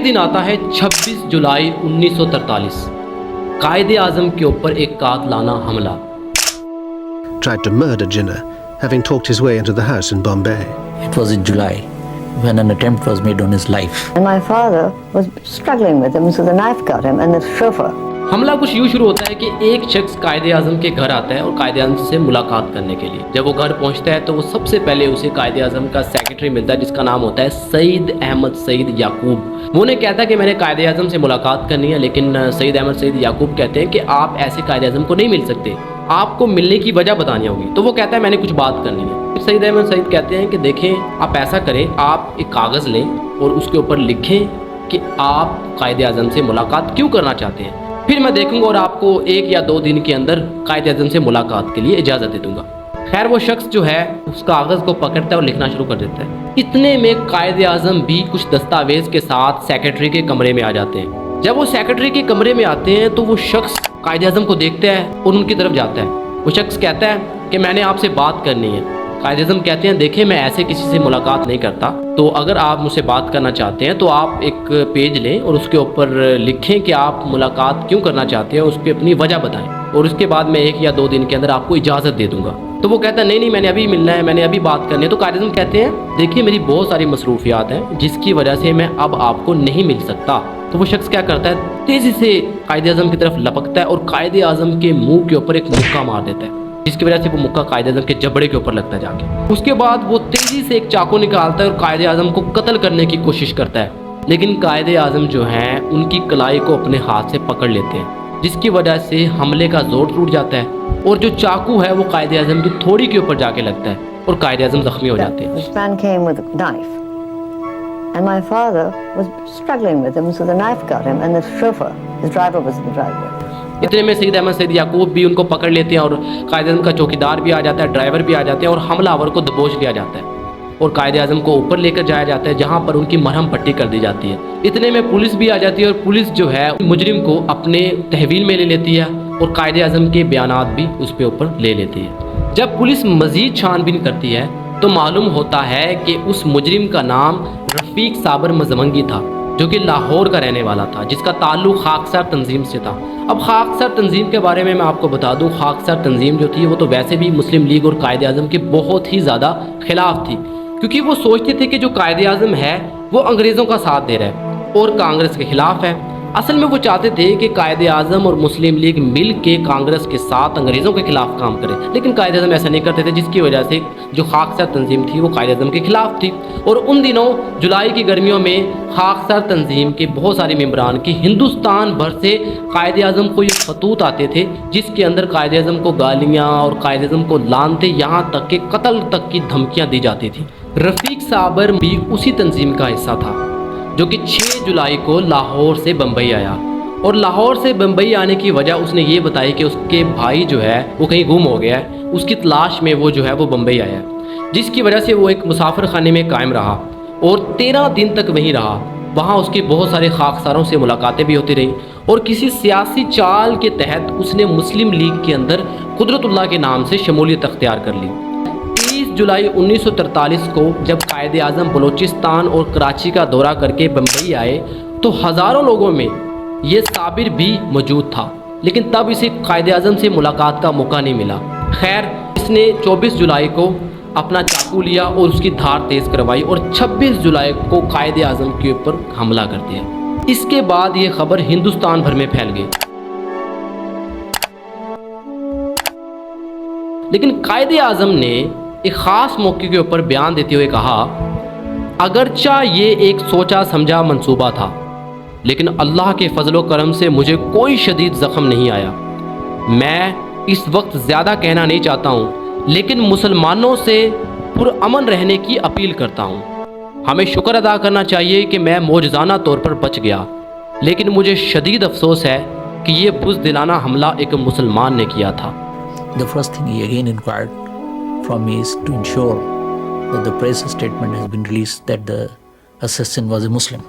دن آتا ہے 26 جولائی 1943، قائد اعظم کے اوپر ایک قاتلانہ حملہ۔ tried to murder Jinnah, having talked his way into the house in Bombay. It was in July when an attempt was made on his life. And my father was struggling with him, so the knife got him, and the chauffeur. حملہ کچھ یوں شروع ہوتا ہے کہ ایک شخص قائد اعظم کے گھر آتا ہے اور قائد اعظم سے ملاقات کرنے کے لیے۔ جب وہ گھر پہنچتا ہے تو وہ سب سے پہلے اسے قائد اعظم کا سیکرٹری ملتا ہے جس کا نام ہوتا ہے سعید احمد سعید یعقوب۔ وہ انہیں کہتا ہے کہ میں نے قائد اعظم سے ملاقات کرنی ہے، لیکن سعید احمد سعید یعقوب کہتے ہیں کہ آپ ایسے قائد اعظم کو نہیں مل سکتے، آپ کو ملنے کی وجہ بتانی ہوگی۔ تو وہ کہتا ہے میں نے کچھ بات کرنی ہے۔ سعید احمد سعید کہتے ہیں کہ دیکھیں آپ ایسا کریں، آپ ایک کاغذ لیں اور اس کے اوپر لکھیں کہ آپ قائد اعظم سے ملاقات کیوں کرنا چاہتے ہیں، پھر میں دیکھوں گا اور آپ کو 1 یا 2 دن کے اندر قائد اعظم سے ملاقات کے لیے اجازت دے دوں گا۔ خیر وہ شخص جو ہے اس کاغذ کو پکڑتا ہے اور لکھنا شروع کر دیتا ہے۔ اتنے میں قائد اعظم بھی کچھ دستاویز کے ساتھ سیکرٹری کے کمرے میں آ جاتے ہیں۔ جب وہ سیکرٹری کے کمرے میں آتے ہیں تو وہ شخص قائد اعظم کو دیکھتا ہے اور ان کی طرف جاتا ہے۔ وہ شخص کہتا ہے کہ میں نے آپ سے بات کرنی ہے۔ قائد اعظم کہتے ہیں دیکھیں میں ایسے کسی سے ملاقات نہیں کرتا، تو اگر آپ مجھ سے بات کرنا چاہتے ہیں تو آپ ایک پیج لیں اور اس کے اوپر لکھیں کہ آپ ملاقات کیوں کرنا چاہتے ہیں، اس کی اپنی وجہ بتائیں، اور اس کے بعد میں 1 یا 2 دن کے اندر آپ کو اجازت دے دوں گا۔ تو وہ کہتا ہے نہیں میں نے ابھی ملنا ہے، میں نے ابھی بات کرنی ہے۔ تو قائد اعظم کہتے ہیں دیکھیے میری بہت ساری مصروفیات ہیں جس کی وجہ سے میں اب آپ کو نہیں مل سکتا۔ تو وہ شخص کیا کرتا ہے، تیزی سے قائد اعظم کی طرف لپکتا ہے اور قائد اعظم کے منہ کے اوپر ایک مکہ مار دیتا ہے، جس کی وجہ سے وہ مکہ قائد اعظم کے جبڑے کے اوپر لگتا ہے جا کے۔ اس کے بعد وہ تیزی سے ایک چاقو نکالتا ہے اور قائد اعظم کو قتل کرنے کی کوشش کرتا ہے، لیکن قائد اعظم جو ہیں ان کی کلائی کو اپنے ہاتھ سے پکڑ لیتے ہیں، جس کی وجہ سے حملے کا زور ٹوٹ جاتا ہے اور جو چاقو ہے وہ قائد اعظم کی تھوڑی کے اوپر جا کے لگتا ہے اور قائد اعظم زخمی ہو جاتے ہیں۔ This man came with a knife, and my father was struggling with him, so the knife got him, and the chauffeur, his driver was in the driveway. اتنے میں سعید احمد سعید یعقوب بھی ان کو پکڑ لیتے ہیں اور قائد اعظم کا چوکیدار بھی آ جاتا ہے، ڈرائیور بھی آ جاتے ہیں اور حملہ آور کو دبوچ لیا جاتا ہے اور قائد اعظم کو اوپر لے کر جایا جاتا ہے جہاں پر ان کی مرہم پٹی کر دی جاتی ہے۔ اتنے میں پولیس بھی آ جاتی ہے اور پولیس جو ہے مجرم کو اپنے تحویل میں لے لیتی ہے اور قائد اعظم کے بیانات بھی اس پہ اوپر لے لیتی ہے۔ جب پولیس مزید چھان بین کرتی ہے تو معلوم ہوتا ہے کہ اس مجرم کا نام رفیق صابر مزمنگی تھا، جو کہ لاہور کا رہنے والا تھا، جس کا تعلق خاکسار تنظیم سے تھا۔ اب خاکسار تنظیم کے بارے میں آپ کو بتا دوں، خاکسار تنظیم جو تھی وہ تو ویسے بھی مسلم لیگ اور قائد اعظم کے بہت ہی زیادہ خلاف تھی، کیونکہ وہ سوچتے تھے کہ جو قائد اعظم ہے وہ انگریزوں کا ساتھ دے رہا ہے اور کانگریس کے خلاف ہے۔ اصل میں وہ چاہتے تھے کہ قائد اعظم اور مسلم لیگ مل کے کانگریس کے ساتھ انگریزوں کے خلاف کام کرے، لیکن قائد اعظم ایسا نہیں کرتے تھے، جس کی وجہ سے جو خاکسار تنظیم تھی وہ قائد اعظم کے خلاف تھی۔ اور ان دنوں جولائی کی گرمیوں میں خاکسار تنظیم کے بہت سارے ممبران کی ہندوستان بھر سے قائد اعظم کو یہ خطوط آتے تھے جس کے اندر قائد اعظم کو گالیاں اور قائد اعظم کو لعنتیں، یہاں تک کہ قتل تک کی دھمکیاں دی جاتی تھیں۔ رفیق صابر بھی اسی تنظیم کا حصہ تھا جو کہ 6 جولائی کو لاہور سے بمبئی آیا، اور لاہور سے بمبئی آنے کی وجہ اس نے یہ بتائی کہ اس کے بھائی جو ہے وہ کہیں گم ہو گیا ہے، اس کی تلاش میں وہ جو ہے وہ بمبئی آیا، جس کی وجہ سے وہ ایک مسافر خانے میں قائم رہا اور 13 دن تک وہیں رہا۔ وہاں اس کے بہت سارے خاکساروں سے ملاقاتیں بھی ہوتی رہیں اور کسی سیاسی چال کے تحت اس نے مسلم لیگ کے اندر قدرت اللہ کے نام سے شمولیت اختیار کر لی۔ 30 جولائی 1943 کو جب قائد اعظم بلوچستان اور کراچی کا دورہ کر کے بمبئی آئے تو ہزاروں لوگوں میں یہ صابر بھی موجود تھا، لیکن تب اسے قائد اعظم سے ملاقات کا موقع نہیں ملا۔ خیر اس نے 24 جولائی کو اپنا چاقو لیا اور اس کی دھار تیز کروائی اور 26 جولائی کو قائد اعظم کے اوپر حملہ کر دیا۔ اس کے بعد یہ خبر ہندوستان بھر میں پھیل گئی، لیکن قائد اعظم نے ایک خاص موقع کے اوپر بیان دیتے ہوئے کہا اگرچہ یہ ایک سوچا سمجھا منصوبہ تھا، لیکن اللہ کے فضل و کرم سے مجھے کوئی شدید زخم نہیں آیا۔ میں اس وقت زیادہ کہنا نہیں چاہتا ہوں، لیکن مسلمانوں سے پرامن رہنے کی اپیل کرتا ہوں۔ ہمیں شکر ادا کرنا چاہیے کہ میں معجزانہ طور پر بچ گیا، لیکن مجھے شدید افسوس ہے کہ یہ بزدلانہ حملہ ایک مسلمان نے کیا تھا۔ The first thing he again inquired from me is to ensure that the press statement has been released that the assassin was a Muslim.